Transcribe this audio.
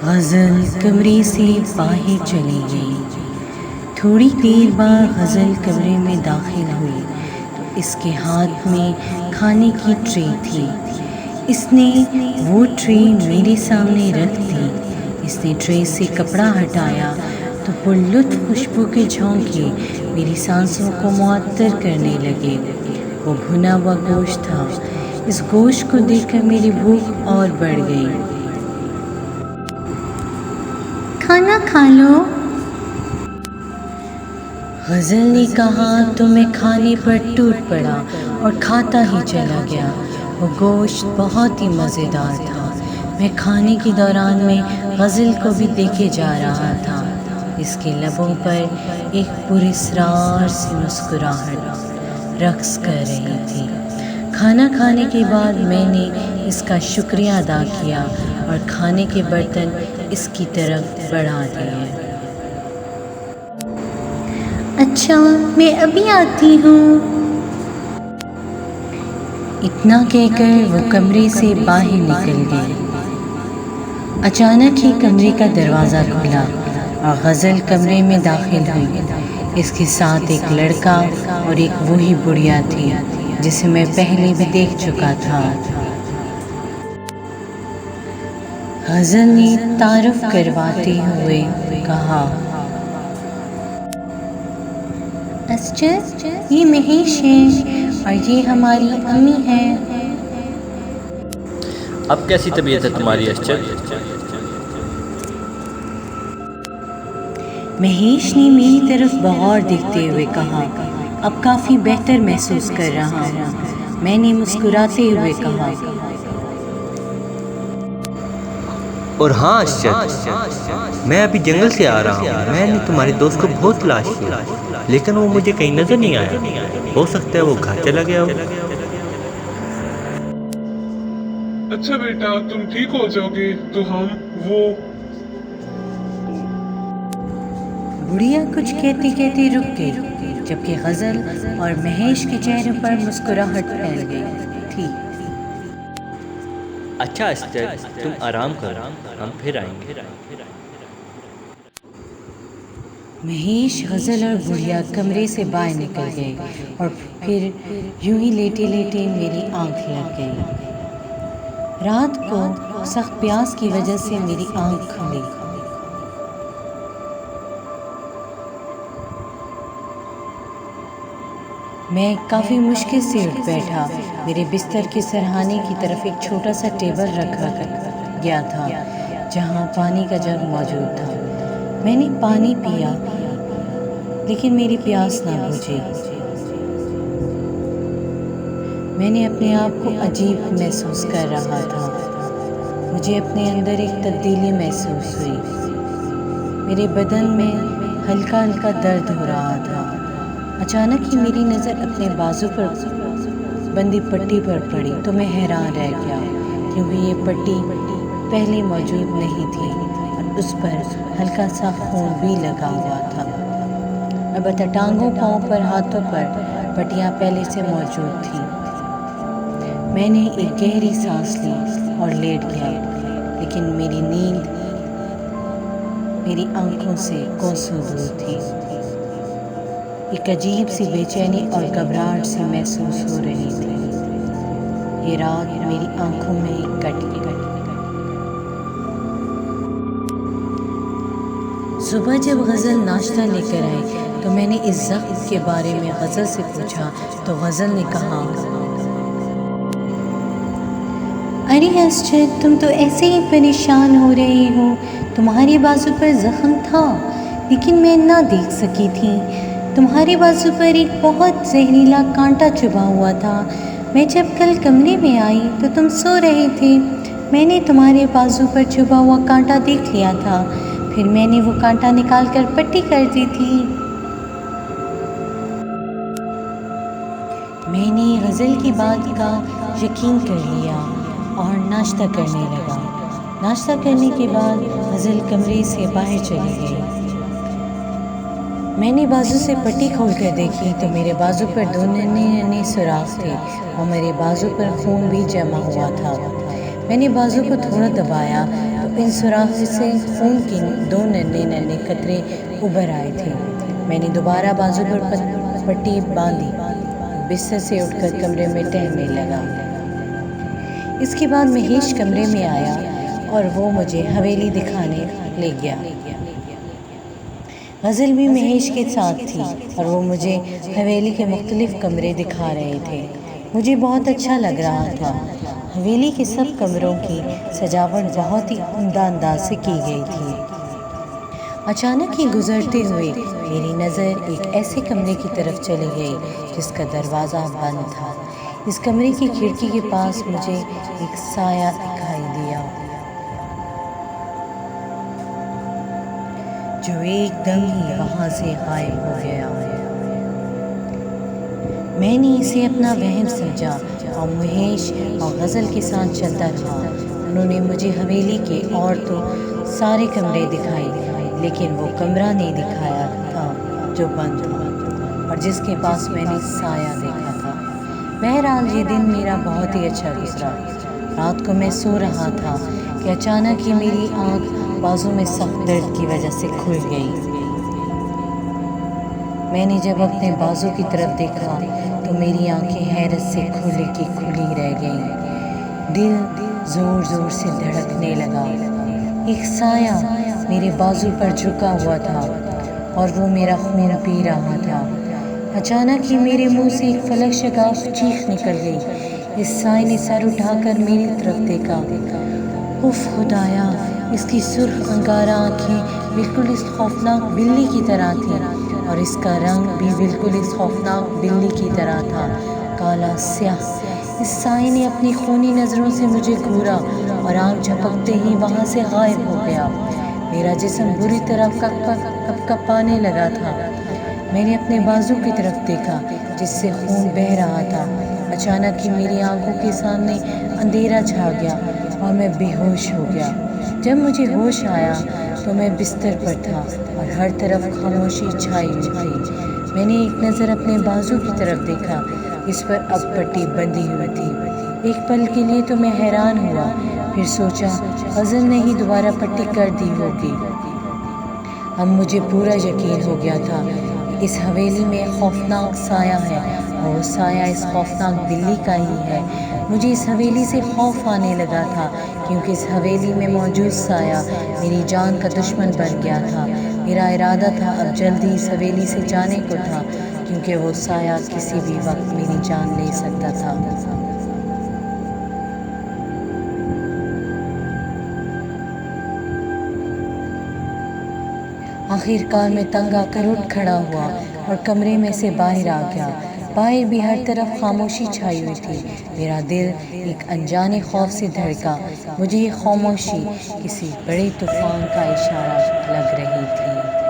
غزل کمرے سے باہر چلی گئی۔ تھوڑی دیر بعد غزل کمرے میں داخل ہوئی تو اس کے ہاتھ میں کھانے کی ٹرے تھی۔ اس نے وہ ٹرے میرے سامنے رکھ دی۔ اس نے ٹرے سے کپڑا ہٹایا تو پرلطف خوشبو کے جھونکے میری سانسوں کو معطر کرنے لگے۔ وہ بھنا ہوا گوشت تھا۔ اس گوشت کو دیکھ کر میری بھوک اور بڑھ گئی۔ کھانا کھا لو۔ غزل نے کہا تو میں کھانے پر ٹوٹ پڑا اور کھاتا ہی چلا گیا۔ وہ گوشت بہت ہی مزیدار تھا۔ میں کھانے کے دوران میں غزل کو بھی دیکھے جا رہا تھا۔ اس کے لبوں پر ایک پراسرار سی مسکراہٹ رقص کر رہی تھی۔ کھانا کھانے کے بعد میں نے اس کا شکریہ ادا کیا اور کھانے کے برتن اس کی طرف بڑھا دیے۔ اچھا، میں ابھی آتی ہوں۔ اتنا کہہ کر وہ کمرے سے باہر نکل گئی۔ اچانک ہی کمرے کا دروازہ کھلا اور غزل کمرے میں داخل ہوئی۔ اس کے ساتھ ایک لڑکا اور ایک وہی بڑھیا تھی جسے میں پہلے بھی دیکھ چکا تھا۔ غزل نے تعارف کرواتے ہوئے کہا، اسجد، یہ مہیش ہے اور یہ ہماری امی ہے۔ اب کیسی طبیعت ہے تمہاری اسجد؟ مہیش نے میری طرف بغور دیکھتے ہوئے کہا، اب کافی بہتر محسوس کر رہا ہوں۔ میں نے مسکراتے ہوئے کہا، اور ہاں اسجد، میں ابھی جنگل سے آ رہا ہوں۔ میں نے تمہارے دوست کو بہت تلاش کیا لیکن وہ مجھے کہیں نظر نہیں آیا۔ ہو سکتا ہے وہ گھر چلا گیا ہو۔ اچھا بیٹا، تم ٹھیک ہو جاؤ گے تو ہم بڑھیا کچھ کہتے کہتے رک گئی، جبکہ غزل اور مہیش کے چہروں پر مسکراہٹ پھیل گئی تھی۔ اچھا اسجد، تم آرام کرو، ہم پھر آئیں گے۔ مہیش، غزل اور بڑھیا کمرے سے باہر نکل گئے اور پھر یوں ہی لیٹے لیٹے میری آنکھ لگ گئی۔ رات کو سخت پیاس کی وجہ سے میری آنکھ کھلی۔ میں کافی مشکل سے اٹھ بیٹھا۔ میرے بستر کے سرہانے کی طرف ایک چھوٹا سا ٹیبل رکھا گیا تھا جہاں پانی کا جگ موجود تھا۔ میں نے پانی پیا لیکن میری پیاس نہ بجھی۔ میں نے اپنے آپ کو عجیب محسوس کر رہا تھا۔ مجھے اپنے اندر ایک تبدیلی محسوس ہوئی۔ میرے بدن میں ہلکا ہلکا درد ہو رہا تھا۔ اچانک ہی میری نظر اپنے بازو پر بندی پٹی پر پڑی تو میں حیران رہ گیا، کیونکہ یہ پٹی پہلے موجود نہیں تھی اور اس پر ہلکا سا خون بھی لگا ہوا تھا۔ البتہ ٹانگوں، پاؤں پر، ہاتھوں پر پٹیاں پہلے سے موجود تھیں۔ میں نے ایک گہری سانس لی اور لیٹ گیا، لیکن میری نیند میری آنکھوں سے کوسوں دور تھی۔ ایک عجیب سی بے چینی اور گھبراہٹ سی محسوس ہو رہی تھی۔ یہ رات میری آنکھوں میں ہی کٹ گئی۔ صبح جب غزل ناشتہ لے کر آئی تو میں نے اس زخم کے بارے میں غزل سے پوچھا تو غزل نے کہا، ارے اسجد، تم تو ایسے ہی پریشان ہو رہے ہو۔ تمہارے بازو پر زخم تھا لیکن میں نہ دیکھ سکی تھی۔ تمہارے بازو پر ایک بہت زہریلا کانٹا چبھا ہوا تھا۔ میں جب کل کمرے میں آئی تو تم سو رہے تھے۔ میں نے تمہارے بازو پر چبھا ہوا کانٹا دیکھ لیا تھا، پھر میں نے وہ کانٹا نکال کر پٹی کر دی تھی۔ میں نے غزل کی بات کا یقین کر لیا اور ناشتہ کرنے لگا۔ ناشتہ کرنے کے بعد غزل کمرے سے باہر چلی گئی۔ میں نے بازو سے پٹی کھول کر دیکھی تو میرے بازو پر 2 ننھے سوراخ تھے اور میرے بازو پر خون بھی جمع ہوا تھا۔ میں نے بازو کو تھوڑا دبایا تو ان سوراخ سے خون کے 2 ننھے ننھے قطرے ابھر آئے تھے۔ میں نے دوبارہ بازو پر پٹی باندھی، بستر سے اٹھ کر کمرے میں ٹہلنے لگا۔ اس کے بعد مہیش کمرے میں آیا اور وہ مجھے حویلی دکھانے لے گیا۔ غزل بھی مہیش کے ساتھ تھی اور وہ مجھے حویلی کے مختلف کمرے دکھا رہے تھے۔ مجھے بہت اچھا لگ رہا تھا۔ حویلی کے سب کمروں کی سجاوٹ بہت ہی عمدہ انداز سے کی گئی تھی۔ اچانک ہی گزرتے ہوئے میری نظر ایک ایسے کمرے کی طرف چلی گئی جس کا دروازہ بند تھا۔ اس کمرے کی کھڑکی کے پاس مجھے ایک سایہ دکھائی دیا جو ایک دم ہی وہاں سے غائب ہو گیا۔ میں نے اسے اپنا وہم سمجھا اور مہیش اور غزل کے ساتھ چلتا رہا۔ انہوں نے مجھے حویلی کے اور تو سارے کمرے دکھائے لیکن وہ کمرہ نہیں دکھایا تھا جو بند تھا اور جس کے پاس میں نے سایہ دیکھا تھا۔ بہرحال یہ دن میرا بہت ہی اچھا گزرا۔ رات کو میں سو رہا تھا کہ اچانک ہی میری آنکھ بازو میں سخت درد کی وجہ سے کھل گئی۔ میں نے جب اپنے بازو کی طرف دیکھا تو میری آنکھیں حیرت سے کھلی کی کھلی رہ گئیں۔ دل زور زور سے دھڑکنے لگا۔ ایک سایہ میرے بازو پر جھکا ہوا تھا اور وہ میرا خون پی رہا تھا۔ اچانک ہی میرے منہ سے ایک فلک شگاف چیخ نکل گئی۔ اس سائے نے سر اٹھا کر میری طرف دیکھا۔ اف خدایا! اس کی سرخ انگارہ آنکھیں بالکل اس خوفناک بلی کی طرح تھیں اور اس کا رنگ بھی بالکل اس خوفناک بلی کی طرح تھا، کالا سیاہ۔ اس سائے نے اپنی خونی نظروں سے مجھے گھورا اور آنکھ جھپکتے ہی وہاں سے غائب ہو گیا۔ میرا جسم بری طرح کپ کپانے لگا تھا۔ میں نے اپنے بازو کی طرف دیکھا جس سے خون بہہ رہا تھا۔ اچانک ہی میری آنکھوں کے سامنے اندھیرا چھا گیا اور میں بے ہوش ہو گیا۔ جب مجھے ہوش آیا تو میں بستر پر تھا اور ہر طرف خاموشی چھائی ہوئی تھی۔ میں نے ایک نظر اپنے بازو کی طرف دیکھا، اس پر اب پٹی بندھی ہوئی تھی۔ ایک پل کے لیے تو میں حیران ہوا، پھر سوچا غزل نے ہی دوبارہ پٹی کر دی ہوگی۔ اب مجھے پورا یقین ہو گیا تھا کہ اس حویلی میں خوفناک سایہ ہے اور وہ سایہ اس خوفناک بلی کا ہی ہے۔ مجھے اس حویلی سے خوف آنے لگا تھا کیونکہ اس حویلی میں موجود سایہ میری جان کا دشمن بن گیا تھا۔ میرا ارادہ تھا اب جلدی اس حویلی سے جانے کو تھا کیونکہ وہ سایہ کسی بھی وقت میری جان لے سکتا تھا۔ آخر کار میں تنگ آ کر اٹھ کھڑا ہوا اور کمرے میں سے باہر آ گیا۔ باہر بھی ہر طرف خاموشی چھائی ہوئی تھی۔ میرا دل ایک انجانے خوف سے دھڑکا۔ مجھے یہ خاموشی کسی بڑے طوفان کا اشارہ لگ رہی تھی۔